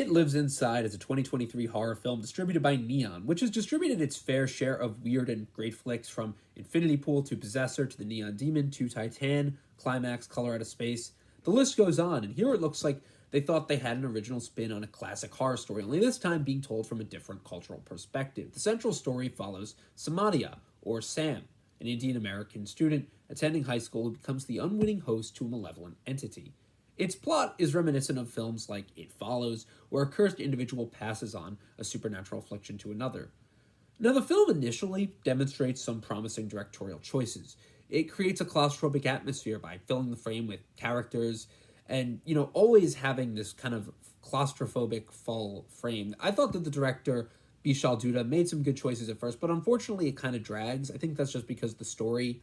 It Lives Inside is a 2023 horror film distributed by Neon, which has distributed its fair share of weird and great flicks from Infinity Pool to Possessor to The Neon Demon to Titan, Climax, Color Out of Space. The list goes on, and here it looks like they thought they had an original spin on a classic horror story, only this time being told from a different cultural perspective. The central story follows Samadia, or Sam, an Indian American student attending high school who becomes the unwitting host to a malevolent entity. Its plot is reminiscent of films like It Follows, where a cursed individual passes on a supernatural affliction to another. Now, the film initially demonstrates some promising directorial choices. It creates a claustrophobic atmosphere by filling the frame with characters and, always having this kind of claustrophobic full frame. I thought that the director, Bishal Dutta, made some good choices at first, but unfortunately it kind of drags. I think that's just because the story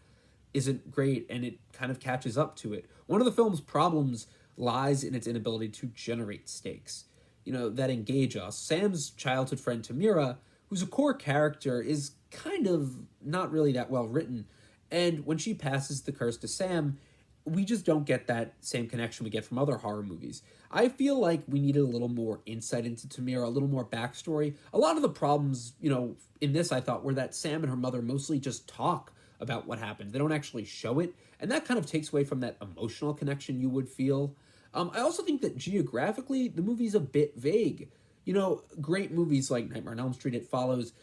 isn't great and it kind of catches up to it. One of the film's problems lies in its inability to generate stakes, that engage us. Sam's childhood friend Tamira, who's a core character, is kind of not really that well written. And when she passes the curse to Sam, we just don't get that same connection we get from other horror movies. I feel like we needed a little more insight into Tamira, a little more backstory. A lot of the problems, in this I thought were that Sam and her mother mostly just talk about what happened. They don't actually show it, and that kind of takes away from that emotional connection you would feel. I also think that geographically, the movie's a bit vague. Great movies like Nightmare on Elm Street, It Follows,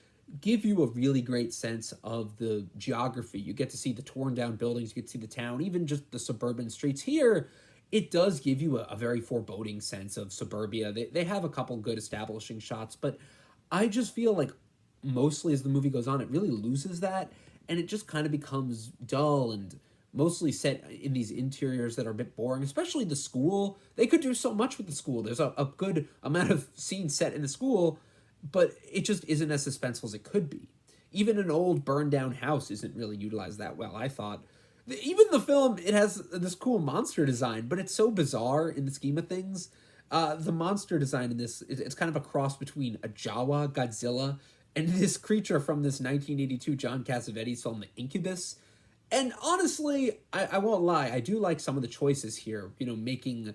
give you a really great sense of the geography. You get to see the torn down buildings, you get to see the town, even just the suburban streets. Here, it does give you a very foreboding sense of suburbia. They have a couple good establishing shots, but I just feel like mostly as the movie goes on, it really loses that, and it just kind of becomes dull and mostly set in these interiors that are a bit boring, especially the school. They could do so much with the school. There's a good amount of scenes set in the school, but it just isn't as suspenseful as it could be. Even an old burned down house isn't really utilized that well, I thought. Even the film, it has this cool monster design, but it's so bizarre in the scheme of things. The monster design in this, it's kind of a cross between a Jawa, Godzilla, and this creature from this 1982 John Cassavetes film, The Incubus. And honestly, I won't lie, I do like some of the choices here, making...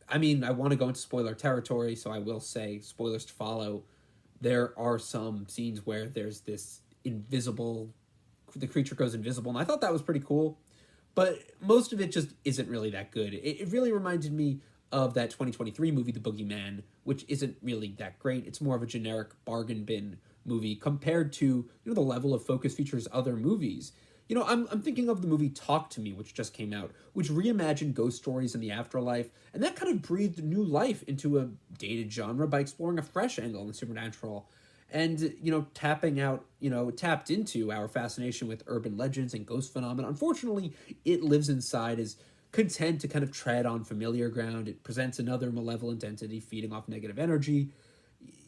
I mean, I want to go into spoiler territory, so I will say, spoilers to follow. There are some scenes where there's this invisible... The creature goes invisible, and I thought that was pretty cool. But most of it just isn't really that good. It really reminded me of that 2023 movie, The Boogeyman, which isn't really that great. It's more of a generic bargain bin movie compared to, the level of focus features other movies. I'm thinking of the movie Talk to Me, which just came out, which reimagined ghost stories in the afterlife, and that kind of breathed new life into a dated genre by exploring a fresh angle in the supernatural. And, tapped into our fascination with urban legends and ghost phenomena. Unfortunately, It Lives Inside is content to kind of tread on familiar ground. It presents another malevolent entity feeding off negative energy,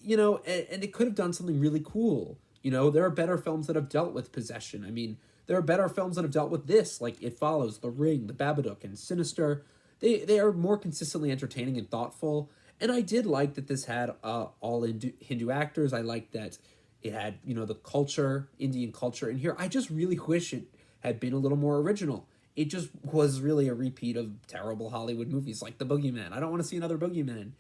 and it could have done something really cool. There are better films that have dealt with possession. I mean, there are better films that have dealt with this, like It Follows, The Ring, The Babadook, and Sinister. They are more consistently entertaining and thoughtful, and I did like that this had all Hindu actors. I liked that it had, the culture, Indian culture in here. I just really wish it had been a little more original. It just was really a repeat of terrible Hollywood movies like The Boogeyman. I don't want to see another Boogeyman.